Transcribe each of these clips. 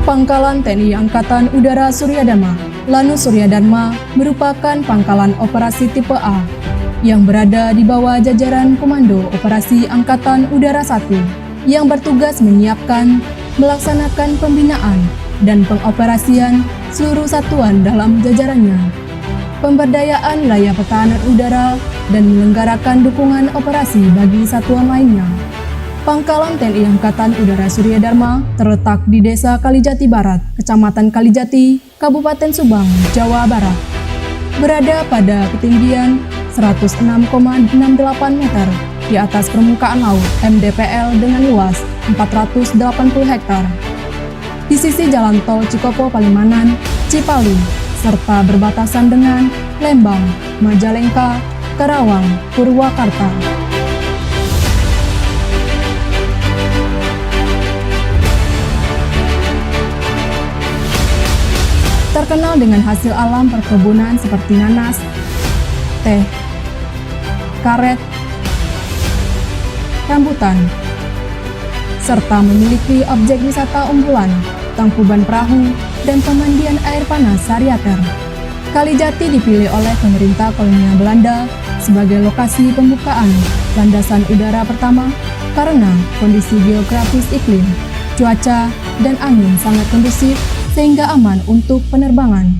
Pangkalan TNI Angkatan Udara Suryadharma, Lanut Suryadharma merupakan pangkalan operasi tipe A yang berada di bawah jajaran Komando Operasi Angkatan Udara 1 yang bertugas menyiapkan, melaksanakan pembinaan, dan pengoperasian seluruh satuan dalam jajarannya, pemberdayaan wilayah pertahanan udara, dan menyelenggarakan dukungan operasi bagi satuan lainnya. Pangkalan TNI Angkatan Udara Suryadharma terletak di Desa Kalijati Barat, Kecamatan Kalijati, Kabupaten Subang, Jawa Barat. Berada pada ketinggian 106,68 meter di atas permukaan laut MDPL dengan luas 480 hektar. Di sisi jalan tol Cikopo Palimanan, Cipali, serta berbatasan dengan Lembang, Majalengka, Karawang, Purwakarta. Terkenal dengan hasil alam perkebunan seperti nanas, teh, karet, rambutan, serta memiliki objek wisata unggulan, Tangkuban Perahu, dan pemandian air panas Sariater. Kalijati dipilih oleh pemerintah kolonial Belanda sebagai lokasi pembukaan landasan udara pertama karena kondisi geografis iklim, cuaca, dan angin sangat kondusif sehingga aman untuk penerbangan.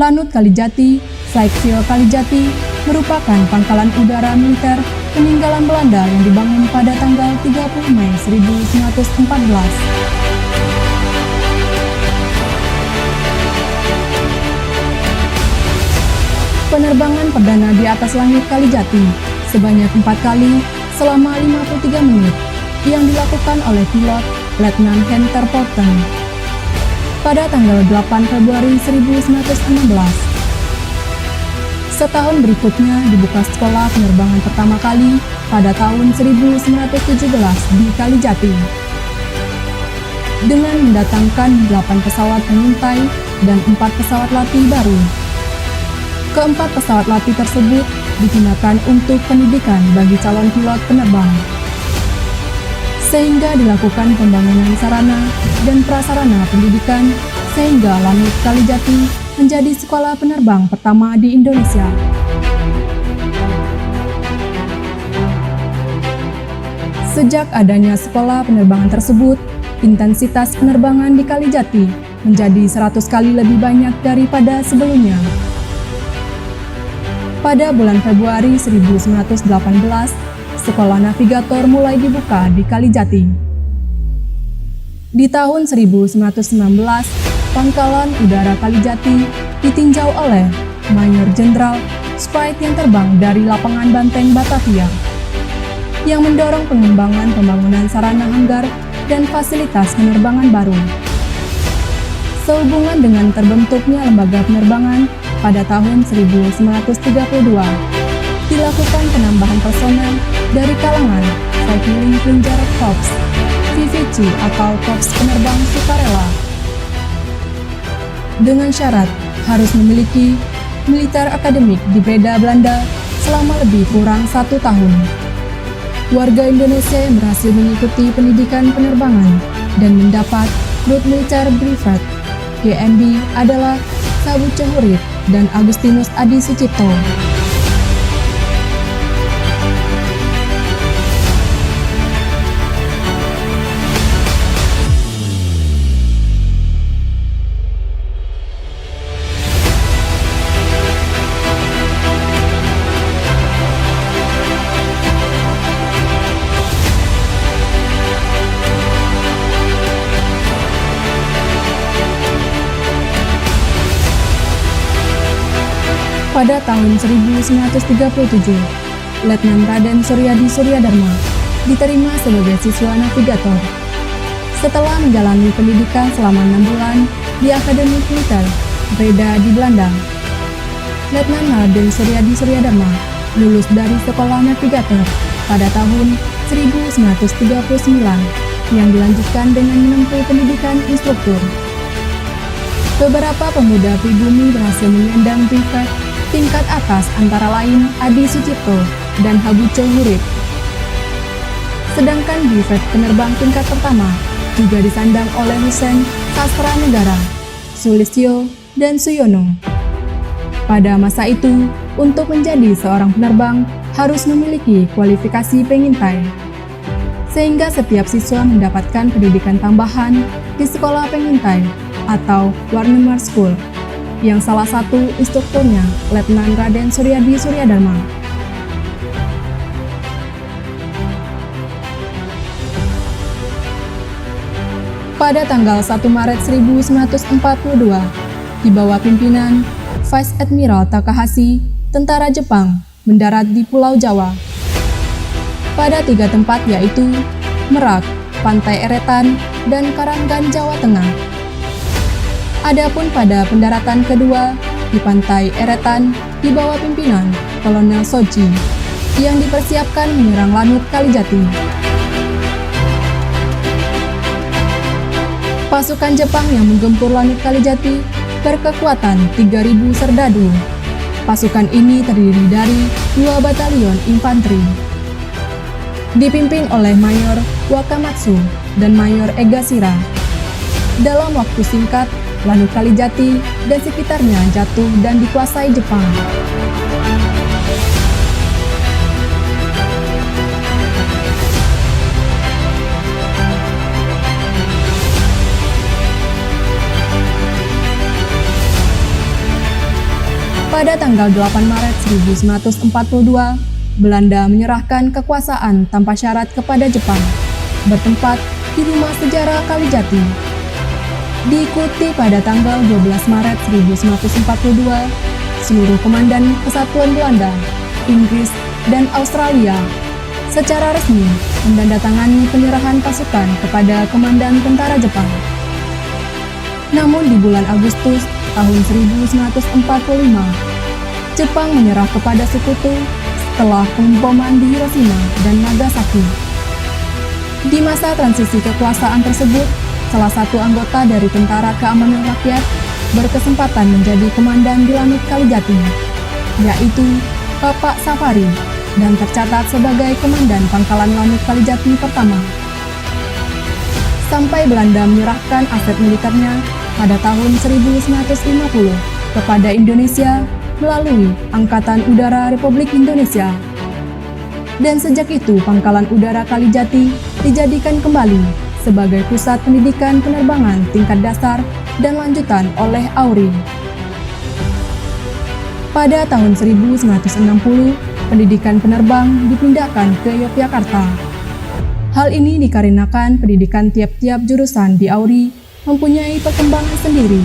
Lanut Kalijati, Sykville Kalijati, merupakan pangkalan udara militer peninggalan Belanda yang dibangun pada tanggal 30 Mei 1914. Penerbangan perdana di atas langit Kalijati sebanyak 4 kali selama 53 menit yang dilakukan oleh pilot Letnan Hunter Porten pada tanggal 8 Februari 1916. Setahun berikutnya dibuka sekolah penerbangan pertama kali pada tahun 1917 di Kalijati dengan mendatangkan 8 pesawat pengintai dan 4 pesawat latih baru. Keempat pesawat latih tersebut digunakan untuk pendidikan bagi calon pilot penerbang, sehingga dilakukan pembangunan sarana dan prasarana pendidikan sehingga Lanut Kalijati menjadi sekolah penerbang pertama di Indonesia. Sejak adanya sekolah penerbangan tersebut, intensitas penerbangan di Kalijati menjadi 100 kali lebih banyak daripada sebelumnya. Pada bulan Februari 1918, sekolah navigator mulai dibuka di Kalijati. Di tahun 1919, Pangkalan Udara Kalijati ditinjau oleh Mayor Jenderal Spite yang terbang dari Lapangan Banteng Batavia, yang mendorong pengembangan pembangunan sarana hanggar dan fasilitas penerbangan baru. Sehubungan dengan terbentuknya lembaga penerbangan pada tahun 1932, dilakukan penambahan personel dari kalangan Cycling Ranger Corps, VVC atau Korps Penerbang Sukarela, dengan syarat harus memiliki militer akademik di Breda, Belanda selama lebih kurang 1 tahun. Warga Indonesia yang berhasil mengikuti pendidikan penerbangan dan mendapat Grup Militer Brevet GMB adalah Sabuce Hurib dan Agustinus Adi Sucipto. Pada tahun 1937, Letnan Raden Suryadi Suryadharma diterima sebagai siswa navigator. Setelah menjalani pendidikan selama 6 bulan di Akademi Militer Breda di Belanda, Letnan Raden Suryadi Suryadharma lulus dari sekolah navigator pada tahun 1939 yang dilanjutkan dengan menempuh pendidikan instruktur. Beberapa pemuda pribumi berhasil menyandang brevet tingkat atas antara lain Adi Sucipto dan Sabuce Hurib. Sedangkan brevet penerbang tingkat pertama juga disandang oleh Hussein Sastra Negara, Sulistyo, dan Suyono. Pada masa itu, untuk menjadi seorang penerbang harus memiliki kualifikasi pengintai, sehingga setiap siswa mendapatkan pendidikan tambahan di sekolah pengintai atau Warnemar School, yang salah satu instrukturnya Letnan Raden Suryadi Suryadharma. Pada tanggal 1 Maret 1942, di bawah pimpinan Vice Admiral Takahashi, tentara Jepang mendarat di Pulau Jawa. Pada 3 tempat yaitu Merak, Pantai Eretan, dan Karanggan, Jawa Tengah. Adapun pada pendaratan kedua di Pantai Eretan di bawah pimpinan Kolonel Soji yang dipersiapkan menyerang Lanut Kalijati. Pasukan Jepang yang menggempur Lanut Kalijati berkekuatan 3.000 serdadu. Pasukan ini terdiri dari 2 batalion infanteri, dipimpin oleh Mayor Wakamatsu dan Mayor Egashira. Dalam waktu singkat, Lanut Kalijati dan sekitarnya jatuh dan dikuasai Jepang. Pada tanggal 8 Maret 1942, Belanda menyerahkan kekuasaan tanpa syarat kepada Jepang, bertempat di Rumah Sejarah Kalijati. Diikuti pada tanggal 12 Maret 1942, seluruh komandan kesatuan Belanda, Inggris, dan Australia secara resmi menandatangani penyerahan pasukan kepada Komandan Tentara Jepang. Namun di bulan Agustus tahun 1945, Jepang menyerah kepada sekutu setelah pemboman di Hiroshima dan Nagasaki. Di masa transisi kekuasaan tersebut, salah satu anggota dari Tentara Keamanan Rakyat berkesempatan menjadi komandan di Lanut Kalijati, yaitu Bapak Safari, dan tercatat sebagai komandan Pangkalan Lanut Kalijati pertama. Sampai Belanda menyerahkan aset militernya pada tahun 1950 kepada Indonesia melalui Angkatan Udara Republik Indonesia. Dan sejak itu Pangkalan Udara Kalijati dijadikan kembali sebagai pusat pendidikan penerbangan tingkat dasar dan lanjutan oleh AURI. Pada tahun 1960, pendidikan penerbang dipindahkan ke Yogyakarta. Hal ini dikarenakan pendidikan tiap-tiap jurusan di AURI mempunyai perkembangan sendiri.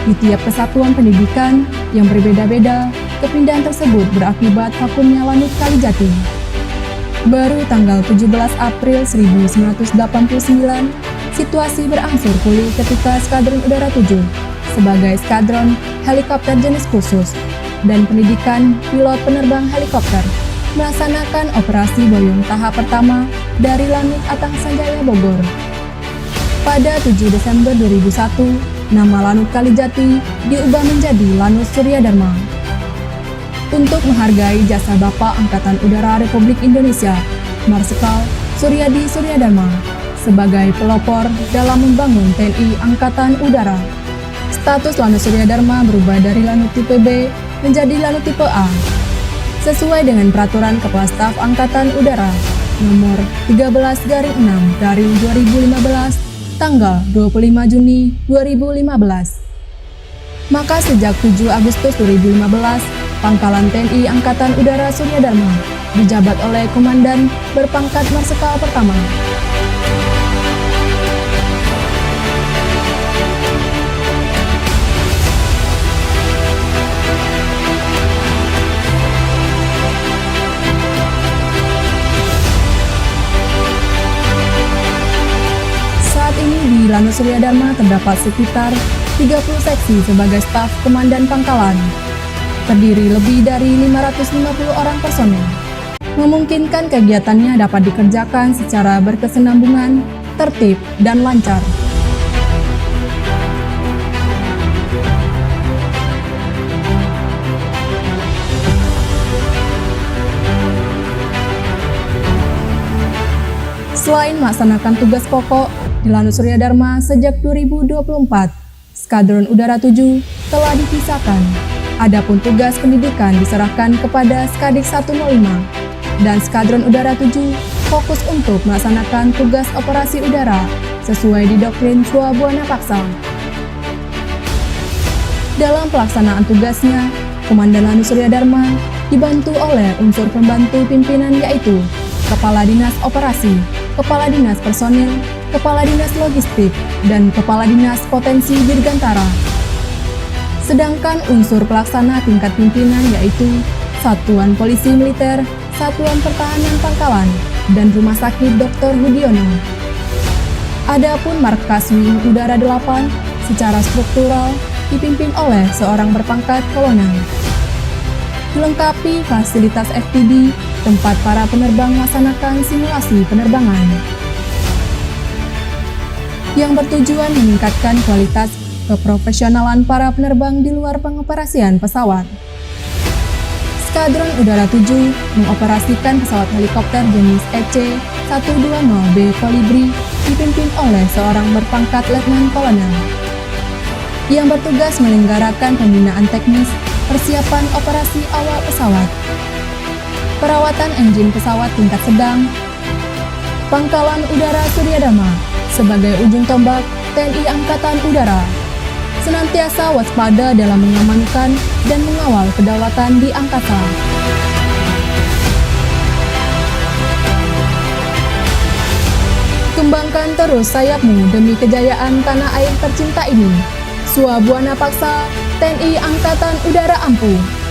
Di tiap kesatuan pendidikan yang berbeda-beda, kepindahan tersebut berakibat vakumnya Lanut Kalijati. Baru tanggal 17 April 1989, situasi berangsur pulih ketika Skadron Udara 7 sebagai skadron helikopter jenis khusus dan pendidikan pilot penerbang helikopter melaksanakan operasi boyong tahap pertama dari Lanut Atang Sanjaya Bogor. Pada 7 Desember 2001, nama Lanut Kalijati diubah menjadi Lanut Suryadharma. Untuk menghargai jasa Bapak Angkatan Udara Republik Indonesia, Marsikal Suryadi Suryadharma, sebagai pelopor dalam membangun TNI Angkatan Udara, status Lanut Suryadharma berubah dari Lanut tipe B menjadi Lanut tipe A, sesuai dengan Peraturan Kepala Staf Angkatan Udara Nomor 13/6/2015, tanggal 25 Juni 2015. Maka sejak 7 Agustus 2015, Pangkalan TNI Angkatan Udara Suryadharma dijabat oleh Komandan berpangkat Marsikal Pertama. Saat ini di Lanut Suryadharma terdapat sekitar 30 seksi sebagai staf komandan pangkalan, terdiri lebih dari 550 orang personel, memungkinkan kegiatannya dapat dikerjakan secara berkesinambungan, tertib, dan lancar. Selain melaksanakan tugas pokok, di Lanut Surya Dharma sejak 2024. Skadron Udara 7 telah dipisahkan. Adapun tugas pendidikan diserahkan kepada Skadik 105 dan Skadron Udara 7 fokus untuk melaksanakan tugas operasi udara sesuai di doktrin Swa Buana Paksa. Dalam pelaksanaan tugasnya, Komandan Lanut Surya Dharma dibantu oleh unsur pembantu pimpinan yaitu Kepala Dinas Operasi, Kepala Dinas Personil, Kepala Dinas Logistik, dan Kepala Dinas Potensi Dirgantara. Sedangkan unsur pelaksana tingkat pimpinan yaitu Satuan Polisi Militer, Satuan Pertahanan Pangkalan, dan Rumah Sakit Dr. Hudiono. Adapun Markas Wing Udara 8 secara struktural dipimpin oleh seorang berpangkat kolonel. Dilengkapi fasilitas FPD, tempat para penerbang melaksanakan simulasi penerbangan yang bertujuan meningkatkan kualitas keprofesionalan para penerbang di luar pengoperasian pesawat. Skadron Udara 7 mengoperasikan pesawat helikopter jenis EC-120B Kolibri dipimpin oleh seorang berpangkat letnan kolonel yang bertugas menyelenggarakan pembinaan teknis, persiapan operasi awal pesawat, perawatan engine pesawat tingkat sedang, Pangkalan Udara Surya Dharma sebagai ujung tombak TNI Angkatan Udara, senantiasa waspada dalam mengamankan dan mengawal kedaulatan di angkasa. Kembangkan terus sayapmu demi kejayaan tanah air tercinta ini. Swa Buana Paksa, TNI Angkatan Udara Ampuh.